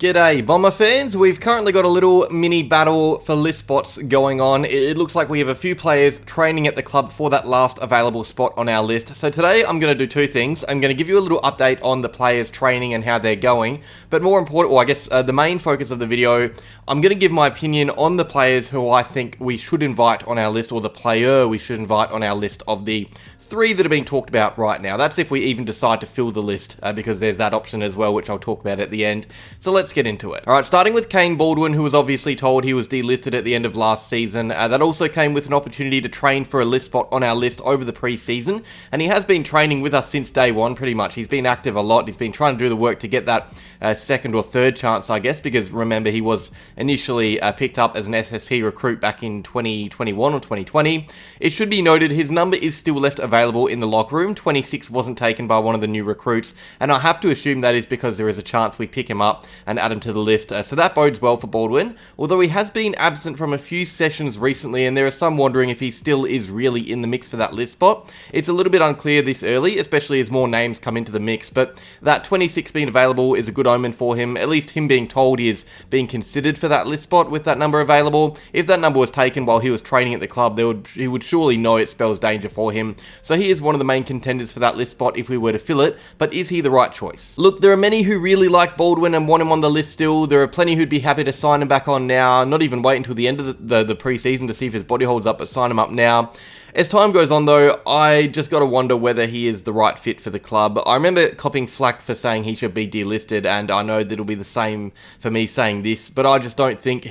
G'day Bomber fans, we've currently got a little mini battle for list spots going on. It looks like we have a few players training at the club for that last available spot on our list. So today I'm going to do two things. I'm going to give you a little update on the players training and how they're going. But more important, or I guess the main focus of the video, I'm going to give my opinion on the players who I think we should invite on our list, or the player we should invite on our list of the three that are being talked about right now. That's if we even decide to fill the list, because there's that option as well, which I'll talk about at the end. So let's get into it. Alright, starting with Kaine Baldwin, who was obviously told he was delisted at the end of last season. That also came with an opportunity to train for a list spot on our list over the pre-season, and he has been training with us since day one, pretty much. He's been active a lot. He's been trying to do the work to get that second or third chance, I guess, because remember, he was initially picked up as an SSP recruit back in 2021 or 2020. It should be noted his number is still left available in the locker room. 26 wasn't taken by one of the new recruits, and I have to assume that is because there is a chance we pick him up and add him to the list. So that bodes well for Baldwin, although he has been absent from a few sessions recently, and there are some wondering if he still is really in the mix for that list spot. It's a little bit unclear this early, especially as more names come into the mix, but that 26 being available is a good omen for him. At least him being told he is being considered for that list spot with that number available. If that number was taken while he was training at the club, he would surely know it spells danger for him. So he is one of the main contenders for that list spot if we were to fill it, but is he the right choice? Look, there are many who really like Baldwin and want him on the list still. There are plenty who'd be happy to sign him back on now, not even wait until the end of the pre-season to see if his body holds up, but sign him up now. As time goes on though, I just gotta wonder whether he is the right fit for the club. I remember copping flack for saying he should be delisted, and I know that it'll be the same for me saying this, but I just don't think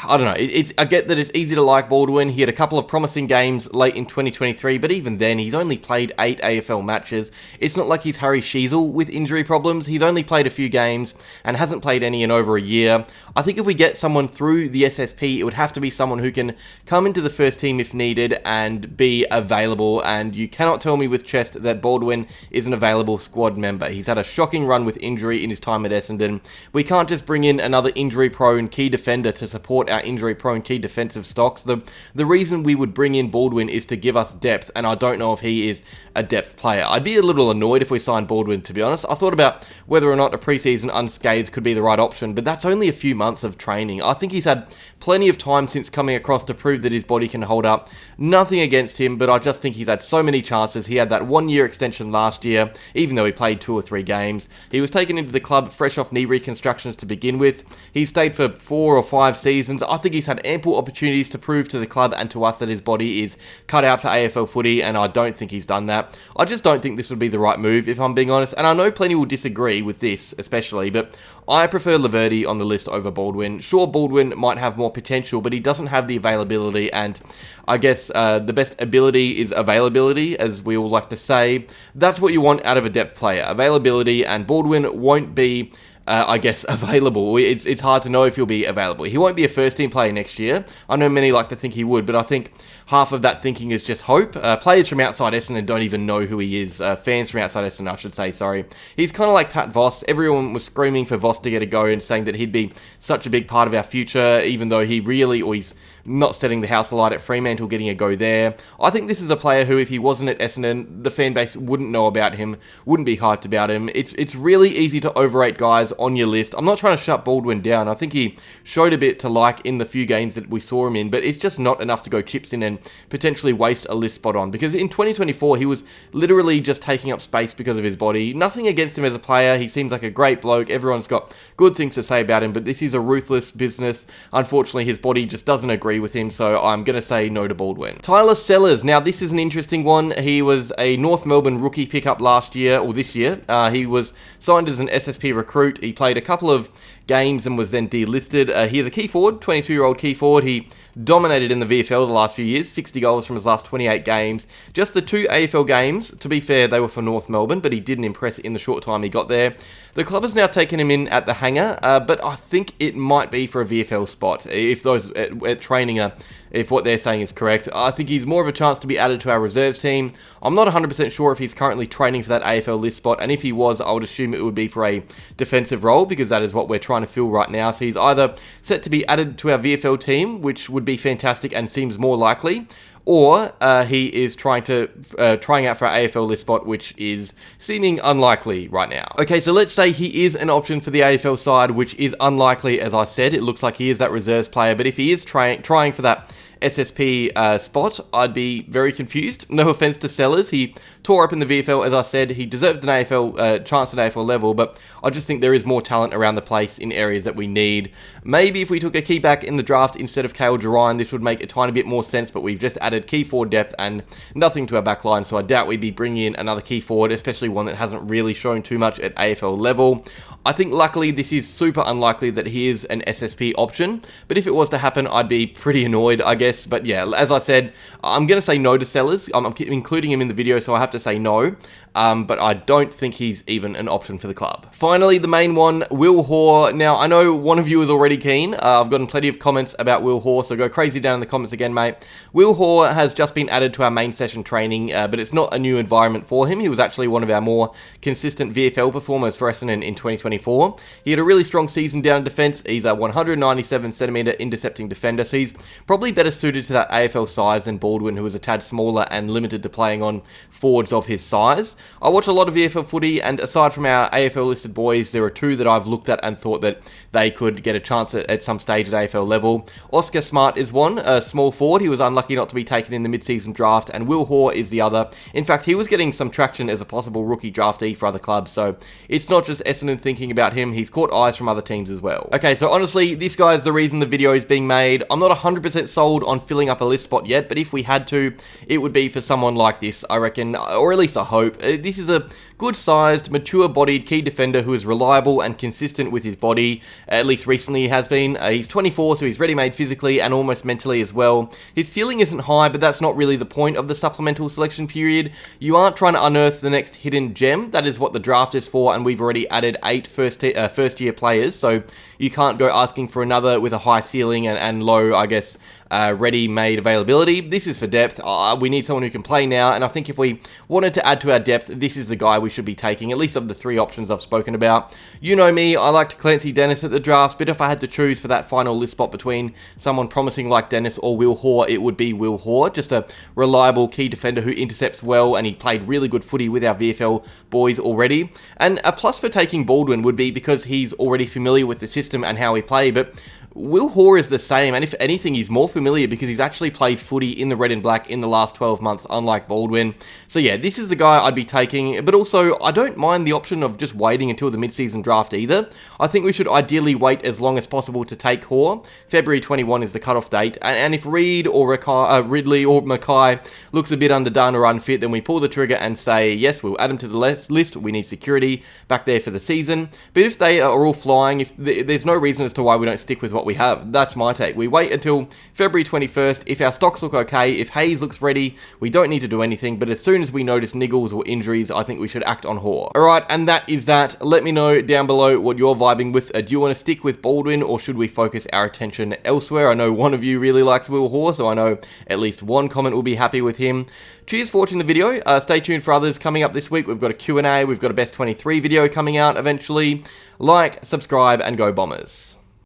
I don't know, I get that it's easy to like Baldwin. He had a couple of promising games late in 2023, but even then, he's only played 8 AFL matches. It's not like he's Harry Sheezel with injury problems. He's only played a few games and hasn't played any in over a year. I think if we get someone through the SSP, it would have to be someone who can come into the first team if needed and be available, and you cannot tell me with chest that Baldwin is an available squad member. He's had a shocking run with injury in his time at Essendon. We can't just bring in another injury-prone key defender to support our injury-prone key defensive stocks. The reason we would bring in Baldwin is to give us depth, and I don't know if he is a depth player. I'd be a little annoyed if we signed Baldwin, to be honest. I thought about whether or not a preseason unscathed could be the right option, but that's only a few months of training. I think he's had plenty of time since coming across to prove that his body can hold up. Nothing against him, but I just think he's had so many chances. He had that 1-year extension last year, even though he played 2 or 3 games. He was taken into the club fresh off knee reconstructions to begin with. He stayed for 4 or 5 seasons. I think he's had ample opportunities to prove to the club and to us that his body is cut out for AFL footy, and I don't think he's done that. I just don't think this would be the right move, if I'm being honest, and I know plenty will disagree with this especially, but I prefer Laverde on the list over Baldwin. Sure, Baldwin might have more potential, but he doesn't have the availability, and I guess the best ability is availability, as we all like to say. That's what you want out of a depth player, availability, and Baldwin won't be I guess, available. It's hard to know if he'll be available. He won't be a first-team player next year. I know many like to think he would, but I think half of that thinking is just hope. Players from outside Essendon don't even know who he is. Fans from outside Essendon, I should say, sorry. He's kind of like Pat Voss. Everyone was screaming for Voss to get a go and saying that he'd be such a big part of our future, even though he's not setting the house alight at Fremantle, getting a go there. I think this is a player who, if he wasn't at Essendon, the fan base wouldn't know about him, wouldn't be hyped about him. It's really easy to overrate guys on your list. I'm not trying to shut Baldwin down. I think he showed a bit to like in the few games that we saw him in, but it's just not enough to go chips in and potentially waste a list spot on, because in 2024, he was literally just taking up space because of his body. Nothing against him as a player. He seems like a great bloke. Everyone's got good things to say about him, but this is a ruthless business. Unfortunately, his body just doesn't agree with him, so I'm going to say no to Baldwin. Tyler Sellers. Now, this is an interesting one. He was a North Melbourne rookie pickup last year, or this year. He was signed as an SSP recruit. He played a couple of games and was then delisted. He is a key forward, 22-year-old key forward. He dominated in the VFL the last few years, 60 goals from his last 28 games. Just the 2 AFL games, to be fair, they were for North Melbourne, but he didn't impress in the short time he got there. The club has now taken him in at the hangar, but I think it might be for a VFL spot, if those at training are, if what they're saying is correct. I think he's more of a chance to be added to our reserves team. I'm not 100% sure if he's currently training for that AFL list spot, and if he was, I would assume it would be for a defensive role, because that is what we're trying to fill right now. So he's either set to be added to our VFL team, which would be fantastic and seems more likely, or he is trying out for our AFL list spot, which is seeming unlikely right now. Okay, so let's say he is an option for the AFL side, which is unlikely, as I said. It looks like he is that reserves player, but if he is trying for that SSP spot, I'd be very confused. No offense to Sellers, he tore up in the VFL, as I said. He deserved an AFL chance at AFL level, but I just think there is more talent around the place in areas that we need. Maybe if we took a key back in the draft instead of Kale Jarine, this would make a tiny bit more sense, but we've just added key forward depth and nothing to our backline, so I doubt we'd be bringing in another key forward, especially one that hasn't really shown too much at AFL level. I think luckily this is super unlikely that he is an SSP option, but if it was to happen, I'd be pretty annoyed, I guess. But yeah, as I said, I'm going to say no to Sellers. I'm including him in the video, so I have to say no. But I don't think he's even an option for the club. Finally, the main one, Will Hoare. Now, I know one of you is already keen. I've gotten plenty of comments about Will Hoare, so go crazy down in the comments again, mate. Will Hoare has just been added to our main session training, but it's not a new environment for him. He was actually one of our more consistent VFL performers for Essendon in 2024. He had a really strong season down in defence. He's a 197cm intercepting defender, so he's probably better suited to that AFL size than Baldwin, who is a tad smaller and limited to playing on forwards of his size. I watch a lot of VFL footy, and aside from our AFL listed boys, there are two that I've looked at and thought that they could get a chance at some stage at AFL level. Oscar Smart is one, a small forward. He was unlucky not to be taken in the mid-season draft, and Will Hoare is the other. In fact, he was getting some traction as a possible rookie draftee for other clubs, so it's not just Essendon thinking about him, he's caught eyes from other teams as well. Okay, so honestly, this guy is the reason the video is being made. I'm not 100% sold on filling up a list spot yet, but if we had to, it would be for someone like this, I reckon, or at least I hope. This is a good-sized, mature-bodied key defender who is reliable and consistent with his body. At least recently he has been. He's 24, so he's ready-made physically and almost mentally as well. His ceiling isn't high, but that's not really the point of the supplemental selection period. You aren't trying to unearth the next hidden gem. That is what the draft is for, and we've already added 8 first-year players, so you can't go asking for another with a high ceiling and low, I guess, ready-made availability. This is for depth. We need someone who can play now, and I think if we wanted to add to our depth, this is the guy we should be taking, at least of the 3 options I've spoken about. You know me, I liked Clancy Dennis at the draft, but if I had to choose for that final list spot between someone promising like Dennis or Will Hoare, it would be Will Hoare, just a reliable key defender who intercepts well, and he played really good footy with our VFL boys already. And a plus for taking Baldwin would be because he's already familiar with the system and how we play, but Will Hoare is the same, and if anything, he's more familiar because he's actually played footy in the red and black in the last 12 months, unlike Baldwin. So yeah, this is the guy I'd be taking, but also, I don't mind the option of just waiting until the mid-season draft either. I think we should ideally wait as long as possible to take Hoare. February 21 is the cutoff date, and if Ridley or Mackay looks a bit underdone or unfit, then we pull the trigger and say, yes, we'll add him to the list, we need security back there for the season. But if they are all flying, there's no reason as to why we don't stick with what we have. That's my take. We wait until February 21st. If our stocks look okay, if Hayes looks ready, we don't need to do anything, but as soon as we notice niggles or injuries, I think we should act on Hoare. Alright, and that is that. Let me know down below what you're vibing with. Do you want to stick with Baldwin, or should we focus our attention elsewhere? I know one of you really likes Will Hoare, so I know at least one comment will be happy with him. Cheers for watching the video. Stay tuned for others coming up this week. We've got a Q&A, we've got a Best 23 video coming out eventually. Like, subscribe, and go Bombers.